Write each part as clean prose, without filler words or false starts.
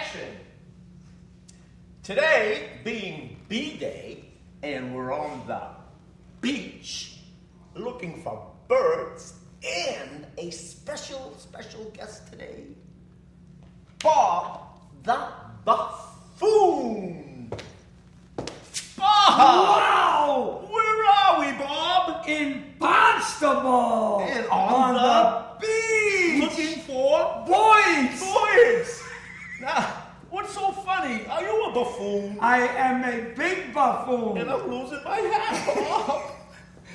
action. Today being B-Day, and we're on the beach looking for birds and a special guest today, Bob the Buffoon. Bob! Wow! Where are we, Bob? In Barnstable! And on the beach! Looking for boys! boys! Now, what's so funny? Are you a buffoon? I am a big buffoon. And I'm losing my hat, Bob.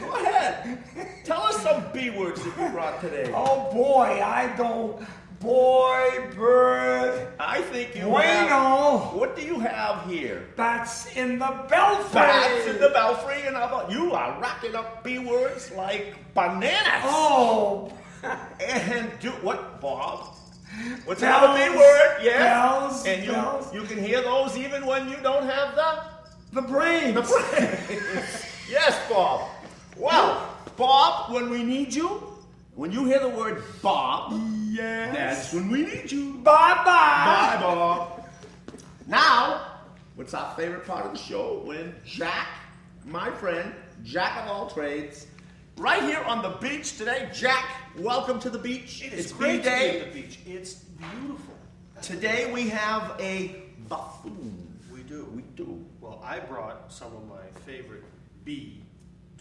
Go ahead. Tell us some B words that you brought today. Oh boy, I don't. Boy, bird. I think you Bueno. have. What do you have here? Bats in the belfry. Bats in the belfry, and how about you are racking up B words like bananas. Oh. And do what, Bob? What's Bells, another B word? Yes. bells, And bells. you can hear those even when you don't have The brains. the brains. Yes, Bob. Well, Bob, when we need you, when you hear the word Bob, Yes. that's when we need you. Bye-bye. Bye, Bob. Now, what's our favorite part of the show? When Jack, my friend, Jack of all trades, right here on the beach today. Jack, welcome to the beach. It's B great to be Day. at the beach. It's beautiful. Today we have a buffoon. We do. We do. Well, I brought some of my favorite bee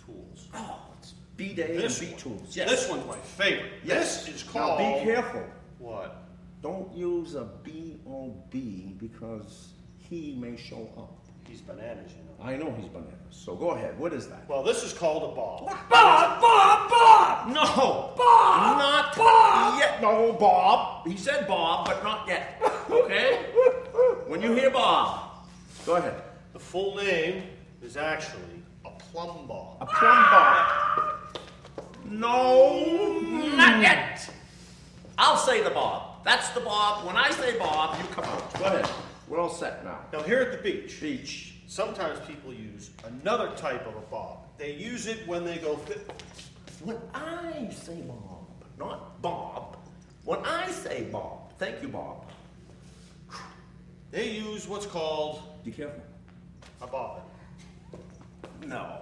tools. Oh, it's B-Day and This B one. tools. Yes. This one's my favorite. Yes. This is Now called. be careful. What? Don't use a B-O-B because he may show up. He's bananas, you know. I know he's bananas. So go ahead. What is that? Well, this is called a ball. Bob. No. Bob! Not Bob! yet. No, Bob. He said Bob, but not yet. Okay? When you hear Bob, go ahead. The full name is actually a plumb ball. A plumb Bob. No, not yet. I'll say the Bob. That's the Bob. When I say Bob, you come out. Go ahead. We're all set now. Now, here at the beach, Beach. sometimes people use another type of a bob. They use it when they go When I say Bob, not Bob. When I say Bob, thank you, Bob. They use what's called Be careful. a bobbin. No.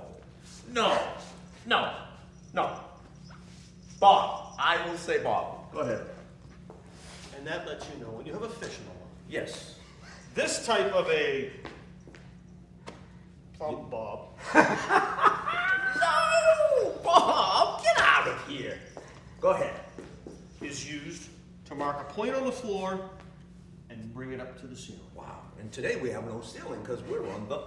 Bob. I will say Bob. Go ahead. And that lets you know when you have a fish in the line. Yes. This type of a plumb bob No, Bob. Get out of here. Go ahead. is used to mark a point on the floor and bring it up to the ceiling. Wow. And today we have no ceiling because we're on the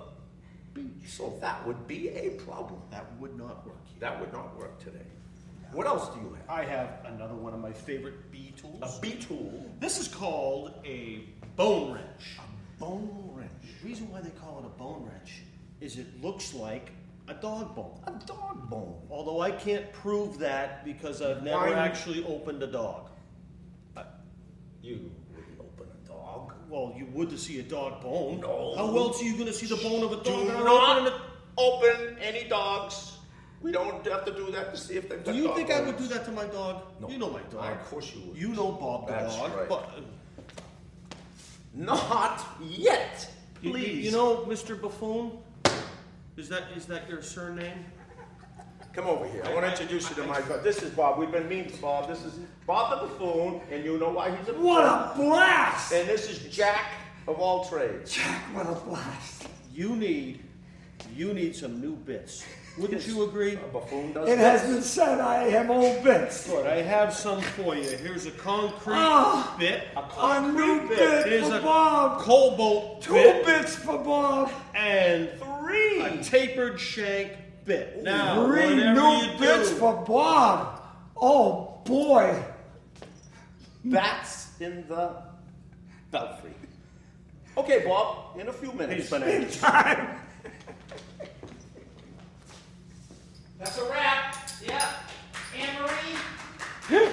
beach. So that would be a problem. That would not work here. That would not work today. What else do you have? I have another one of my favorite bee tools. A B tool. This is called a bone wrench. A bone wrench. The reason why they call it a bone wrench is it looks like a dog bone. A dog bone. Although I can't prove that because I've never Why? actually opened a dog. You wouldn't open a dog. Well, you would to see a dog bone. No. How else are you going to see the bone of a dog? Do without not opening it? open any dogs. We don't have to do that to see if they've got Do you dog think I would bones. do that to my dog? No. You know my dog. Of course you would. You know Bob the That's dog. right. But, Not yet. Please. You know, Mr. Buffoon? Is that your surname? Come over here. I want to introduce you to my brother. This is Bob. We've been mean to Bob. This is Bob the Buffoon, and you know why he's a buffoon. What a blast. And this is Jack of all trades. Jack, what a blast. You need some new bits. Wouldn't you agree? A buffoon does It this. has been said I have old bits. Good. I have some for you. Here's a concrete Ah, bit, A new bit Here's for a Bob. coal bolt 2 bit, bits for Bob. and 3. a tapered shank bit. Now, 3 whatever new you bits do, for Bob. Oh boy. Bats in the belfry. Okay, Bob, in a few minutes. bananas. Time. That's a wrap. Yeah. Anne-Marie?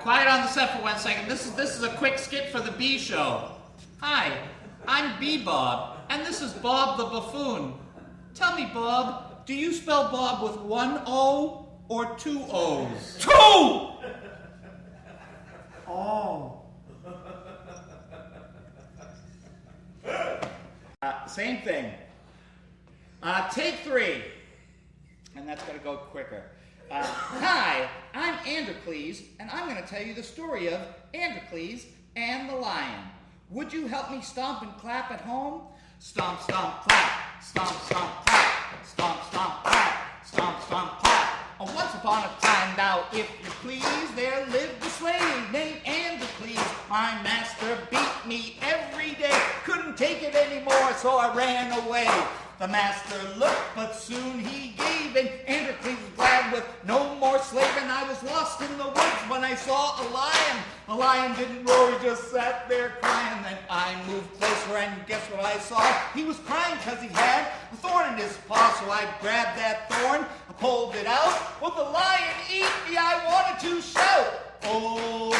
Quiet on the set for 1 second. This is a quick skit for the Bee Show. Hi, I'm Bee Bob, and this is Bob the Buffoon. Tell me, Bob, do you spell Bob with 1 O or 2 O's? 2! Same thing. Take 3. And that's going to go quicker. Hi, I'm Androcles, and I'm going to tell you the story of Androcles and the lion. Would you help me stomp and clap at home? Stomp, stomp, clap. Stomp, stomp, clap. Stomp, stomp, clap. Stomp, stomp, clap. Oh, once upon a time now, if you please, there lived a slave named Androcles. My master beat me every day. Couldn't take it anymore, so I ran away. The master looked, but soon he gave in. Androcles was glad with no more slaving. I was lost in the woods when I saw a lion. The lion didn't roar, he just sat there crying. Then I moved closer, and guess what I saw? He was crying because he had a thorn in his paw, so I grabbed that thorn, I pulled it out. Will the lion eat me? I wanted to shout. Oh,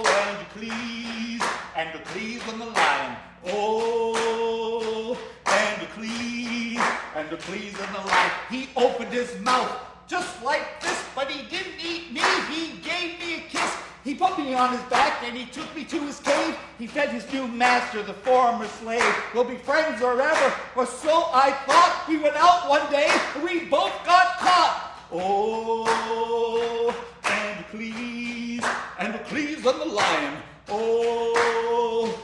Androcles, Androcles and the lion. Oh, Androcles and the lion. He opened his mouth just like this, but he didn't eat me. He gave me a kiss. He put me on his back and he took me to his cave. He fed his new master, the former slave. We'll be friends forever, or so I thought. We went out one day and we both got caught. Oh, Androcles, Androcles and the lion. Oh,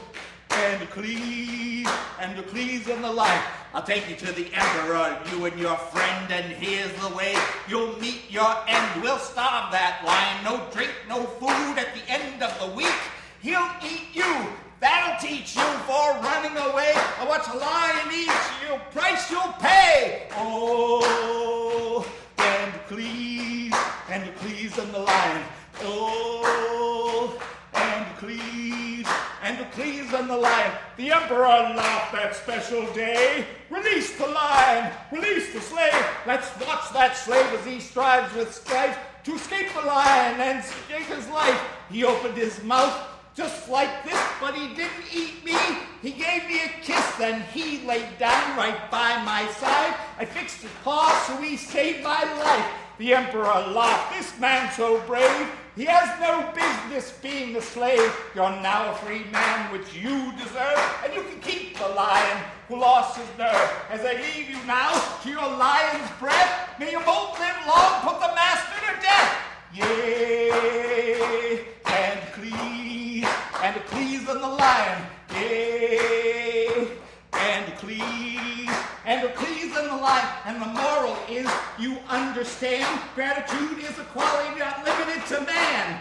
Androcles, Androcles and the lion. I'll take you to the emperor, you and your friend, and here's the way you'll meet your end. We'll starve that lion, no drink, no food. At the end of the week, he'll eat you. That'll teach you for running away. I watch a lion eat you, price you'll pay. Oh, Androcles, Androcles and the lion. Oh, Androcles, Androcles and the lion. The emperor laughed that special day. Release the lion, release the slave. Let's watch that slave as he strives with strife to escape the lion and escape his life. He opened his mouth just like this, but he didn't eat me. He gave me a kiss, then he laid down right by my side. I fixed his paw, so he saved my life. The emperor laughed, this man so brave. He has no business being a slave. You're now a free man, which you deserve, and you can keep the lion who lost his nerve. As I leave you now to your lion's breath, may you both live long, put the master to death. Yea, Androcles, Androcles and the lion. Yea, Androcles, Androcles and the lion. And the moral is, you understand, gratitude is a quality not limited to man.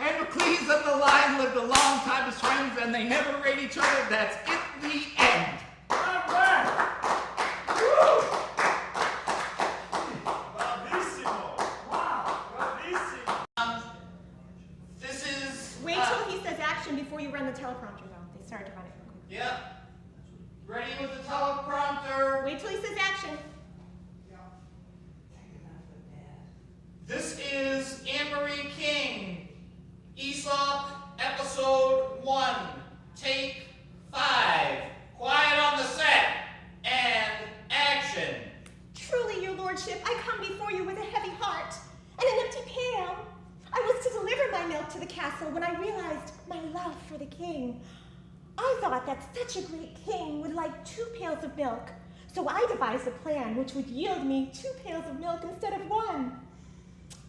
Androcles and the lion lived a long time as friends, and they never rate each other. That's it, the end. All right. Woo! Bravissimo. Wow, bravissimo. This is... Wait till he says action before you run the teleprompter, though. They started to run it real quick. Yep. Ready with the teleprompter. Wait till he says action. This is Anne-Marie King, Aesop, Episode 1, Take 5. Quiet on the set, and action. Truly, your lordship, I come before you with a heavy heart and an empty pail. I was to deliver my milk to the castle when I realized my love for the king. I thought that such a great king would like 2 pails of milk, so I devised a plan which would yield me 2 pails of milk instead of 1.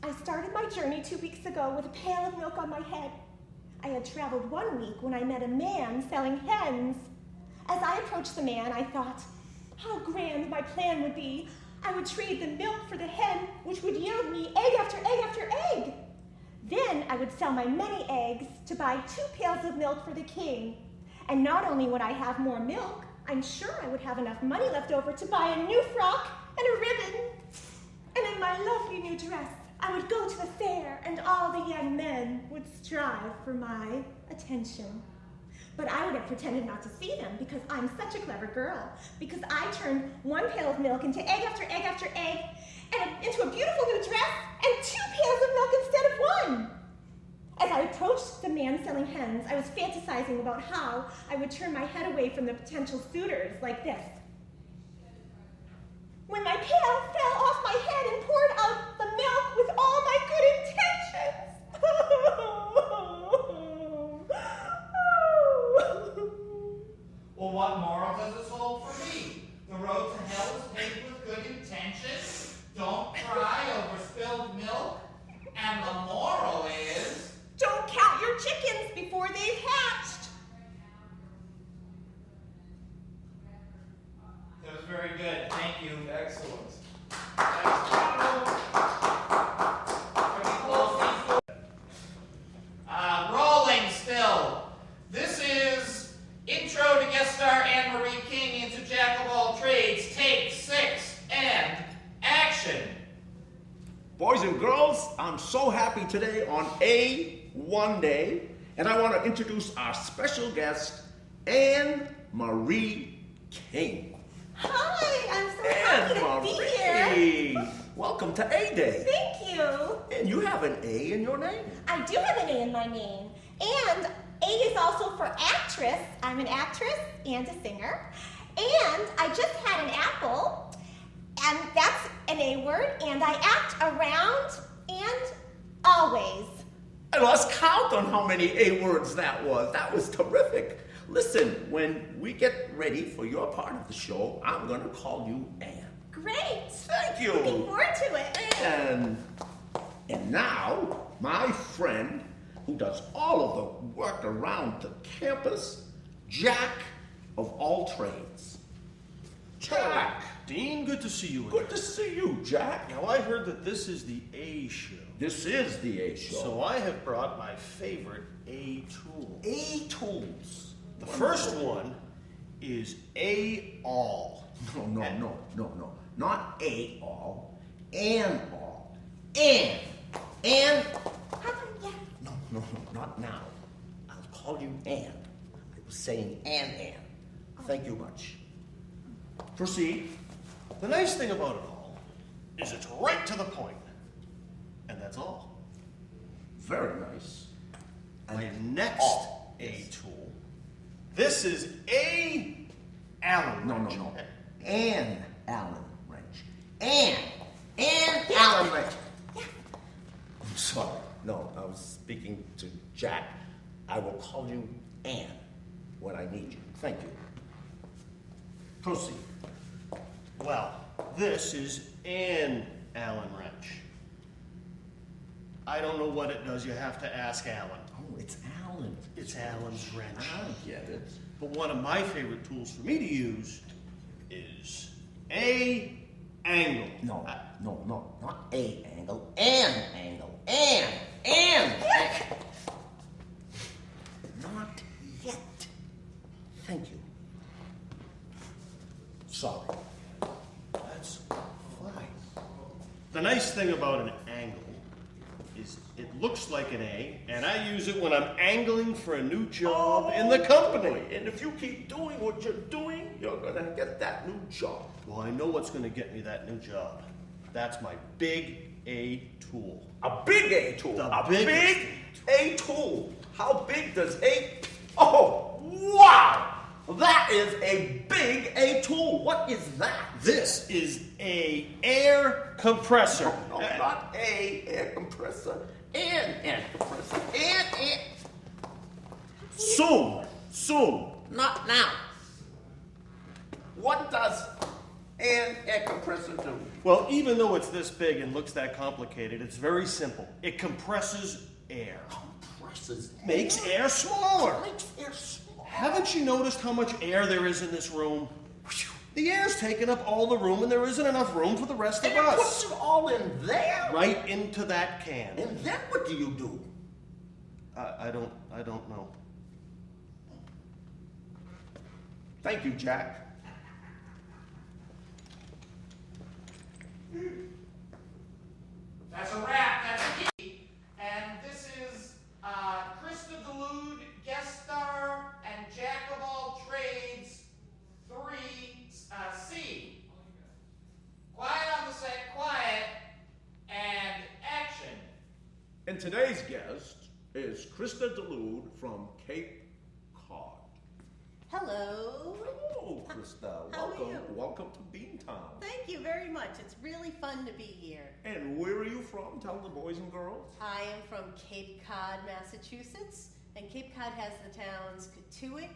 I started my journey 2 weeks ago with a pail of milk on my head. I had traveled 1 week when I met a man selling hens. As I approached the man, I thought, how grand my plan would be. I would trade the milk for the hen, which would yield me egg after egg after egg. Then I would sell my many eggs to buy 2 pails of milk for the king. And not only would I have more milk, I'm sure I would have enough money left over to buy a new frock and a ribbon. And in my lovely new dress, I would go to the fair, and all the young men would strive for my attention. But I would have pretended not to see them because I'm such a clever girl. Because I turned 1 pail of milk into egg after egg after egg, and into a beautiful new dress, and 2 pails of milk instead of 1. As I approached the man selling hens, I was fantasizing about how I would turn my head away from the potential suitors like this. When my pail fell off my head and poured out the milk with all my good intentions. Thank you. Excellent. Rolling still. This is intro to guest star Anne-Marie King into Jack of all trades. Take 6 and action. Boys and girls, I'm so happy today on A1 Day, and I want to introduce our special guest, Anne-Marie King. Hi, I'm so happy to be here. Anne-Marie, welcome to A Day. Thank you. And you have an A in your name. I do have an A in my name. And A is also for actress. I'm an actress and a singer. And I just had an apple, and that's an A word, and I act around and always. I lost count on how many A words that was. That was terrific. Listen, when we get ready for your part of the show, I'm going to call you Anne. Great. Thank you. Looking forward to it. And now, my friend who does all of the work around the campus, Jack of all trades. Jack. Dean, good to see you again. Good to see you, Jack. Now, I heard that this is the A show. This is the A show. So I have brought my favorite A tool. A tools. The first one is A all. No. Not A all. An all. And. How about yes? No, not now. I'll call you Anne. I was saying Anne. Thank you much. Proceed. The nice thing about it all is it's right to the point. And that's all. Very nice. My next all. A tool. This is A Allen wrench. No. Anne Allen wrench. Anne Allen wrench. I'm sorry. No, I was speaking to Jack. I will call you Anne when I need you. Thank you. Proceed. Well, this is an Allen wrench. I don't know what it does. You have to ask Alan. Oh, it's Allen. It's Allen's wrench. I get it. But one of my favorite tools for me to use is A angle. No, not a angle. An angle. An. Not yet. Thank you. Sorry. That's fine. The nice thing about an angle is it looks like an A, and I use it when I'm angling for a new job in the company. And if you keep doing what you're doing, you're gonna get that new job. Well, I know what's going to get me that new job. That's my big A tool. A big A tool. The a biggest big A tool. How big does A? Oh, wow! That is a big A tool. What is that? This is a air compressor. No, not a air compressor. An air compressor. An. Soon. Not now. What does an air compressor do? Well, even though it's this big and looks that complicated, it's very simple. It compresses air. Compresses. Makes air smaller. Makes air smaller. Haven't you noticed how much air there is in this room? The air's taking up all the room, and there isn't enough room for the rest of And it us. puts it all in there. Right into that can. And then what do you do? I don't know. Thank you, Jack. That's a wrap. That's a key. And this is Krista Delude, guest star, and Jack of all trades, 3C. Quiet on the set, quiet, and action. And today's guest is Krista Delude from Cape Cod. Hello. Hello, Krista. How are Welcome. you? Welcome to BeanTown. Thank you very much. It's really fun to be here. And where are you from? Tell the boys and girls. I am from Cape Cod, Massachusetts, and Cape Cod has the towns Cotuit,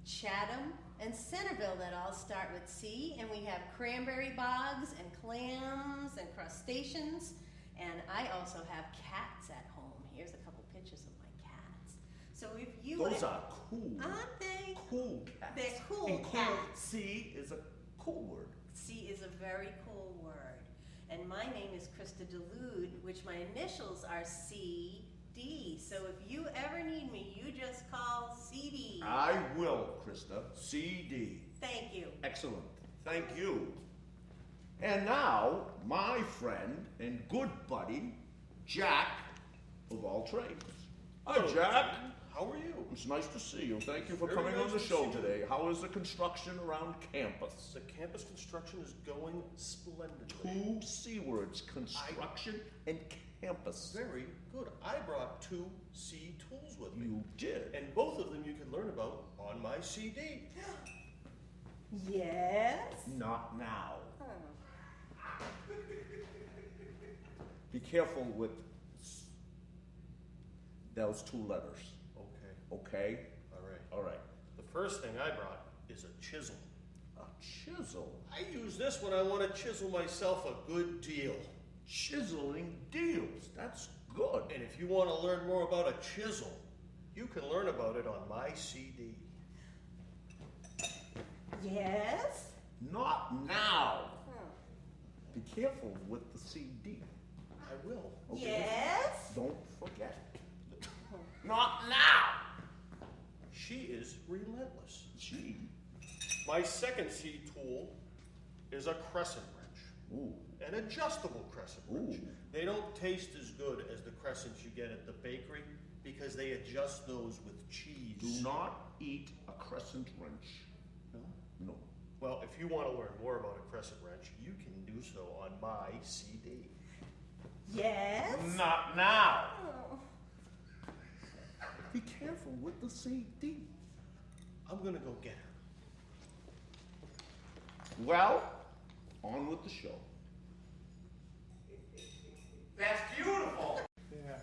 Chatham, and Centerville that all start with C, and we have cranberry bogs and clams and crustaceans, and I also have cats at home. Here's a couple pictures of my cats. So if you Those are cool. aren't they? Cool cats. They're cool And cats. C is a cool word. C is a very cool word. And my name is Krista Delude, which my initials are CD. So if you ever need me, you just call CD. I will, Krista. CD. Thank you. Excellent. Thank you. And now, my friend and good buddy, Jack of all trades. Hi, Jack. How are you? It's nice to see you. Thank you for Very coming on nice the to show see you. today. How is the construction around campus? The campus construction is going splendidly. Two C words, construction and campus. Very good. I brought 2 C tools with me. You did. And both of them you can learn about on my CD. Yes? Not now. Huh. Be careful with those 2 letters. Okay. Okay? All right. All right. The first thing I brought is a chisel. A chisel. I use this when I want to chisel myself a good deal. Chiseling deals. That's good. And if you want to learn more about a chisel, you can learn about it on my CD. Yes? Not now. Huh. Be careful with the CD. I will. Okay? Yes? Don't forget. Not now. She is relentless. Gee. My second C tool is a crescent wrench. Ooh. An adjustable crescent wrench. Ooh. They don't taste as good as the crescents you get at the bakery because they adjust those with cheese. Do not eat a crescent wrench. No? No. Well, if you want to learn more about a crescent wrench, you can do so on my CD. Yes? Not now. Oh. Be careful with the CD. I'm gonna go get her. Well, on with the show. That's beautiful. Yeah.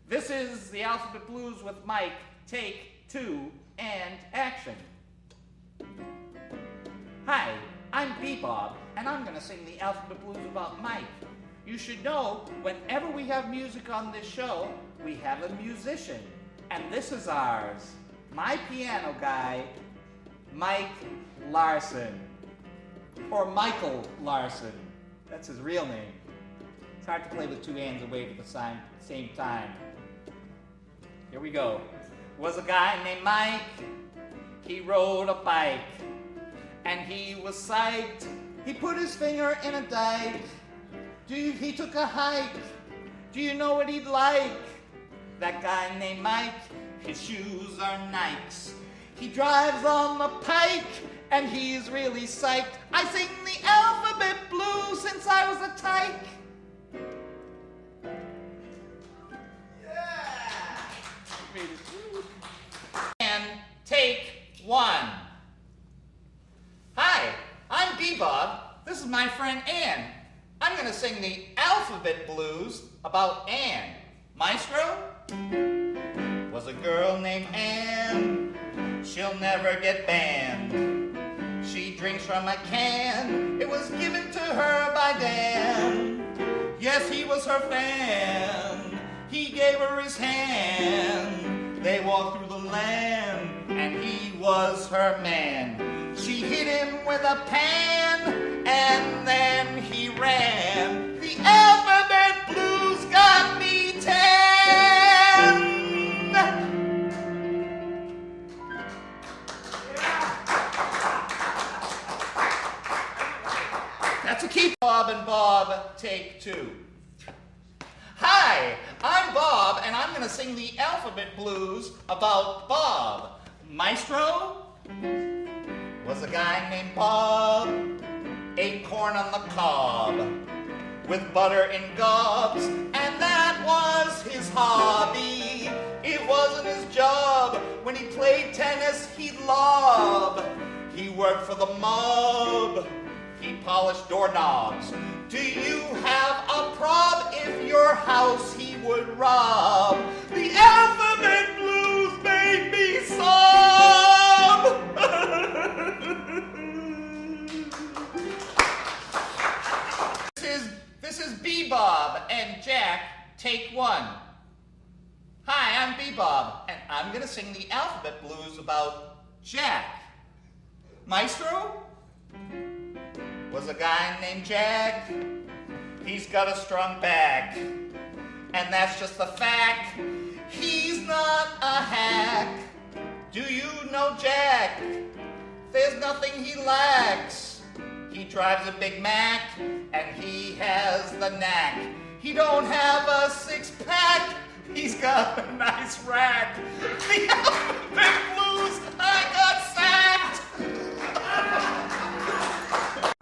This is the Alphabet Blues with Mike. Take 2 and action. Hi, I'm B-Bob, and I'm going to sing the Alphabet Blues about Mike. You should know, whenever we have music on this show, we have a musician. And this is ours. My piano guy, Mike Larson. Or Michael Larson. That's his real name. It's hard to play with 2 hands away at the same time. Here we go. Was a guy named Mike. He rode a bike. And he was psyched. He put his finger in a dike. He took a hike. Do you know what he'd like? That guy named Mike, his shoes are Nikes. He drives on the pike, and he's really psyched. I sing the alphabet blues since I was a tyke. Yeah! And take 1. Hi, I'm B-Bob. This is my friend Ann. I'm going to sing the alphabet blues about Ann. Maestro? Was a girl named Ann. She'll never get banned. She drinks from a can. It was given to her by Dan. Yes, he was her fan. He gave her his hand. They walked through the land, and he was her man. She hit him with a pan, and then he ran. The alphabet blues got me 10. That's a keep. Bob and Bob, take 2. Hi, I'm Bob, and I'm going to sing the alphabet blues about Bob. Maestro? Was a guy named Bob, ate corn on the cob, with butter in gobs, and that was his hobby. It wasn't his job. When he played tennis, he'd lob. He worked for the mob. He polished doorknobs. Do you have a prob? If your house he would rob. The alphabet blues made me sob. This is B-Bob and Jack, take 1. Hi, I'm B-Bob, and I'm going to sing the alphabet blues about Jack. Maestro? was a guy named Jack. He's got a strong back, and that's just the fact. He's not a hack. Do you know Jack? There's nothing he lacks. He drives a Big Mac, and he has the knack. He don't have a six-pack. He's got a nice rack. The Alphabet Blues, I got sacked.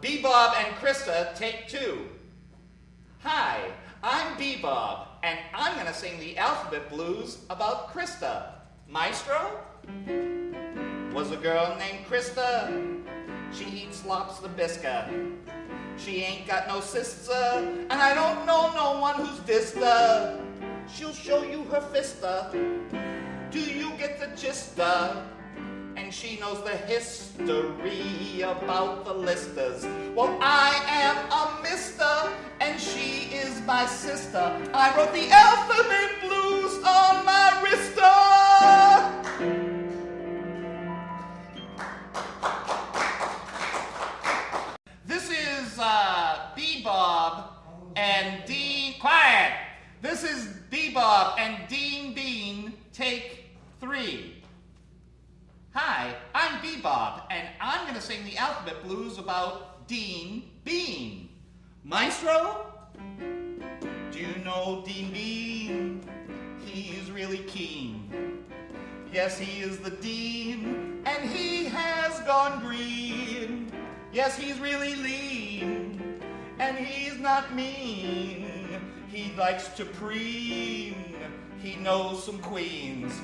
Bebob and Krista, take two. Hi, I'm Bebob, and I'm going to sing the Alphabet Blues about Krista. Maestro? Was a girl named Krista. She eats lobster biscuit. She ain't got no sister, and I don't know no one who's dista. She'll show you her fista. Do you get the gista? And she knows the history about the listers. Well, I am a mister, and she is my sister. I wrote the Alphabet Blues on my wrista. This is Bebob and Dean. Quiet! This is Bebob and Dean Bean, take 3. Hi, I'm Bebob, and I'm going to sing the Alphabet Blues about Dean Bean. Maestro? Do you know Dean Bean? He's really keen. Yes, he is the dean, and he has gone green. Yes, he's really lean, and he's not mean. He likes to preen. He knows some queens.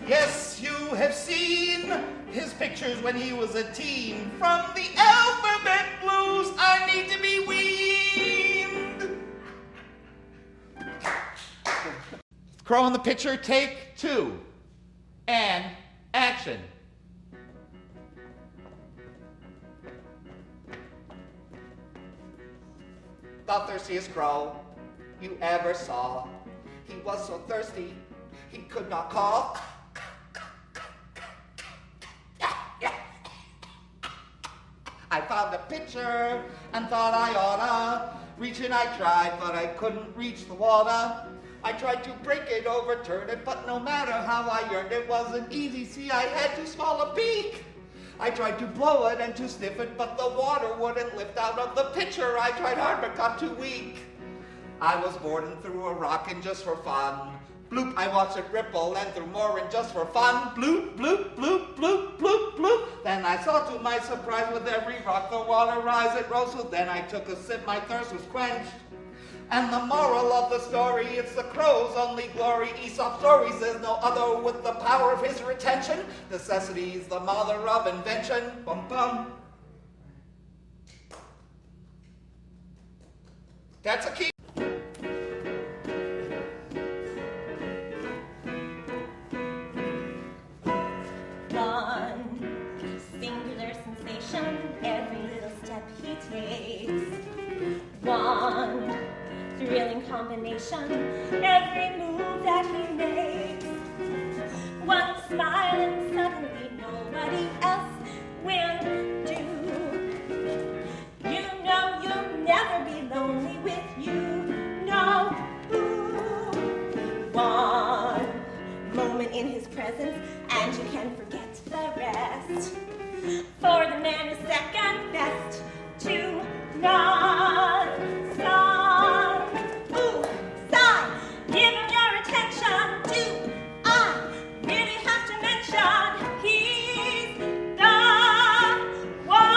Yes, you have seen his pictures when he was a teen. From the Alphabet Blues, I need to be weaned. Crow in the picture, take 2. And action. The thirstiest crow you ever saw. He was so thirsty, he could not call. I found a pitcher and thought I oughta reach in. I tried, but I couldn't reach the water. I tried to break it, overturn it, but no matter how I yearned, it wasn't easy. See, I had too small a beak. I tried to blow it and to sniff it, but the water wouldn't lift out of the pitcher. I tried hard, but got too weak. I was bored and threw a rock in just for fun. Bloop, I watched it ripple and threw more in just for fun. Bloop, bloop, bloop, bloop, bloop, bloop. Then I saw to my surprise with every rock the water rise, it rose. So then I took a sip, my thirst was quenched. And the moral of the story, it's the crow's only glory. Aesop's story says no other with the power of his retention. Necessity's the mother of invention. Bum bum. That's a key. One singular sensation, every little step he takes. One thrilling combination, every move that he makes. One smile and suddenly nobody else will do. You know you'll never be lonely with you. No. One moment in his presence and you can forget the rest. For the man is second best to none. Song, ooh, sigh, give him your attention. Do I really have to mention he's the one?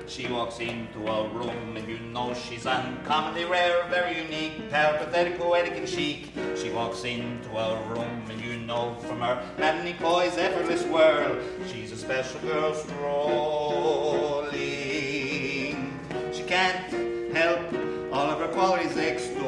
She walks into a room and you know she's uncommonly rare, very unique, peripathetic, poetic, and chic. She walks into a room and you know from her maddening poise, effortless whirl, she's a special girl strolling. She can't help all of her qualities extolling.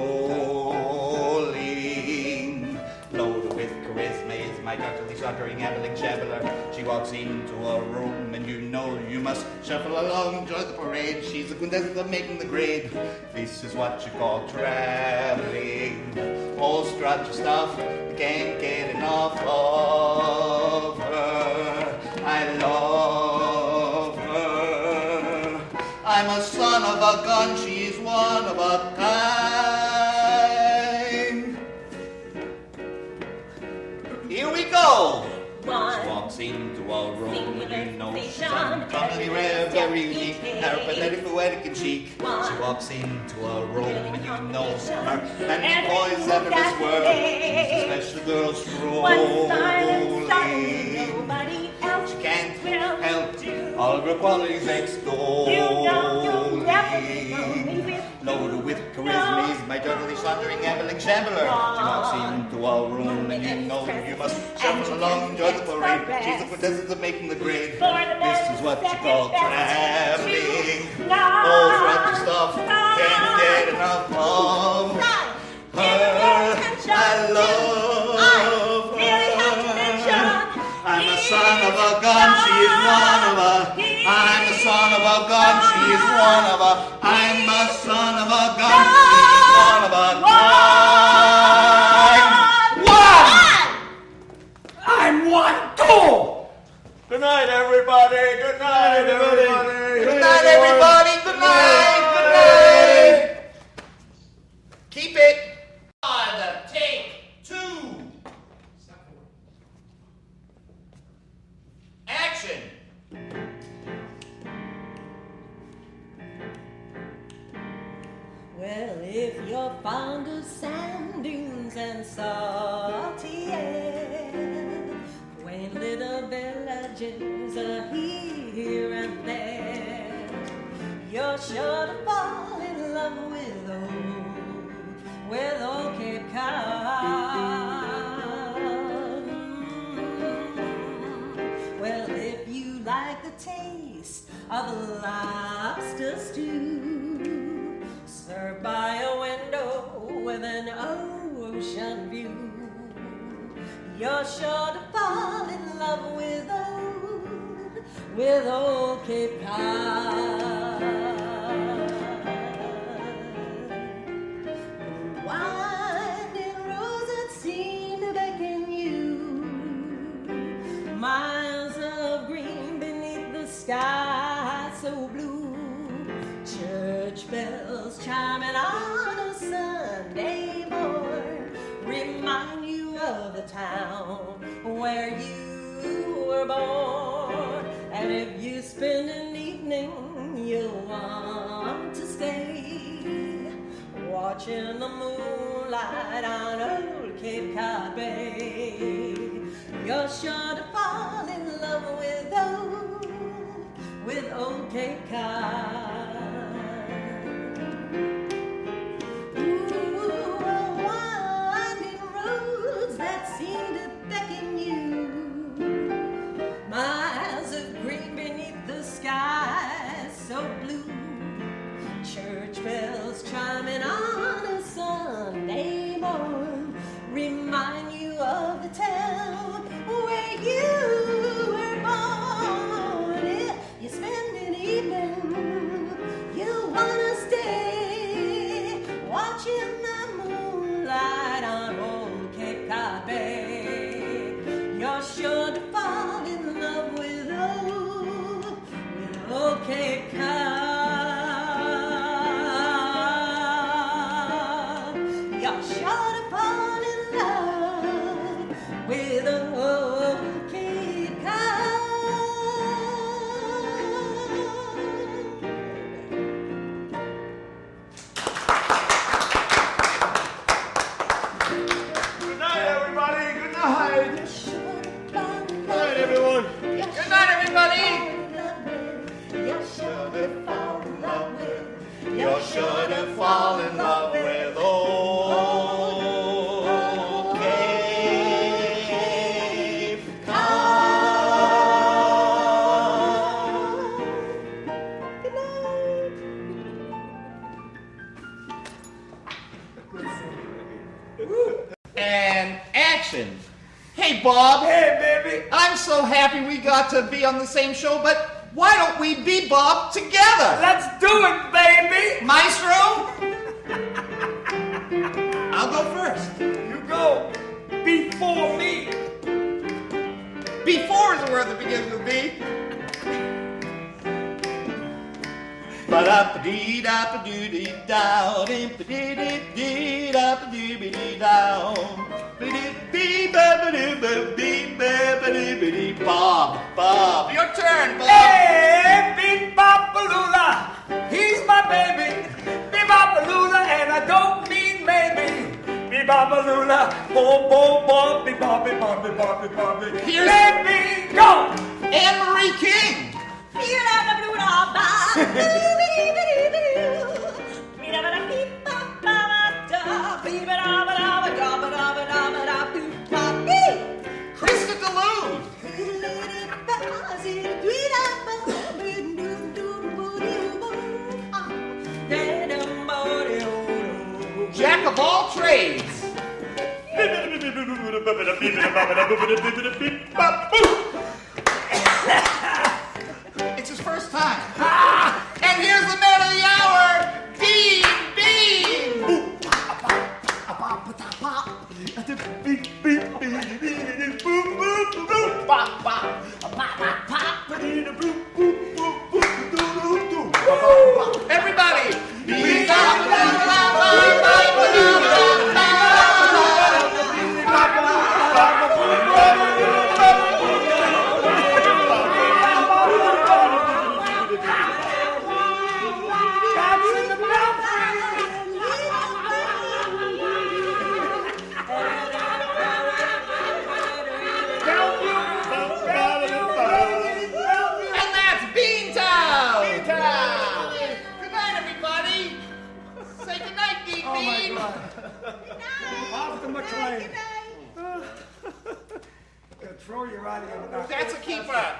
Loaded with charisma is my darkly sauntering, ambling, shambler. She walks into a room and you know you must shuffle along, enjoy the parade. She's the quintessence of making the grade. This is what you call traveling. Oh, strut your stuff, you can't get enough of her. I love her. I'm a son of a gun, she's one of a kind. Here we go. She walks into a room and you know she's uncommonly rare, very unique, her pathetic, poetic, and chic. She walks into a room and you know her, and the boys under this world. She's a special girl, strolling. She can't help all of her qualities extolling. Loaded with charisma, he's my dirtily sauntering, ambling shambler. She walks into a room and you know you must shuffle along, enjoy the parade. She's the quintessence of making the grade. This is what you call traveling. Oh, strut stuff, can't get enough of her. I love her. I'm a son of a gun, she is one of a. I'm a son of a gun, she is one of a. I'm a son of a gun, she is one of a kind. I'm one too. Good night, everybody. Good night, everybody. Good night, everybody. Good night. Good night. Keep it. Take 2. Action. Well, if you're fond of sand dunes and salty air, quaint little villages are here and there, you're sure to fall in love with old Cape Cod. Well, if you like the taste of a lobster stew, served by a window with an ocean view, you're sure to fall in love with old Cape Cod. Winding roads that seem to beckon you, miles of green beneath the sky so blue, church bells chiming on a Sunday morn remind you of the town where you were born. And if you spend an evening you'll want to stay, watching the moonlight on old Cape Cod Bay, you're sure to fall in love with old Cape Cod. Ooh, winding roads that seem to beckon you, miles of green beneath the sky so blue, church bells chiming on a Sunday morn remind you of the town where you were born. If you spend an evening, you wanna stay, watching the moonlight on old Cape Cod Bay, you're sure to fall in love with old Cape Cod. You're sure to fall in love with old Cape Cod. Good night, everybody. Good night. Good night, everyone. Good night, everybody. You're sure to fall in love with. You're sure to fall in love with old Cape Cod. Good night. And action. Hey, Bob. Hey, baby. I'm so happy we got to be on the same show, but why don't we bebop together? Let's do it, baby. Maestro? I'll go first. You go before me. Before is a word that begins with B. Ba-da-ba-dee-da-ba-doo-dee-down, dee-ba-dee-dee-dee-da-ba-doo-dee-down. Ba-dee-bee-ba-ba-doo-ba-dee-ba-ba-dee-ba-dee. Bob, your turn, Bob. Hey, Big Bopalula, he's my baby. Big Bopalula, and I don't mean maybe. Big Bopalula, bo bo bo, big bop, big bop, big bop, big bop, big. Here's- Baby, go. Anne-Marie King. Krista DeLude. Jack of all trades. It's his first time. And here's the man of the hour, Bean. Everybody. And that's BeanTown. Good night, everybody. Say good night, Bean. Oh my God. Off the McLean. Throw you out of here. That's a keeper.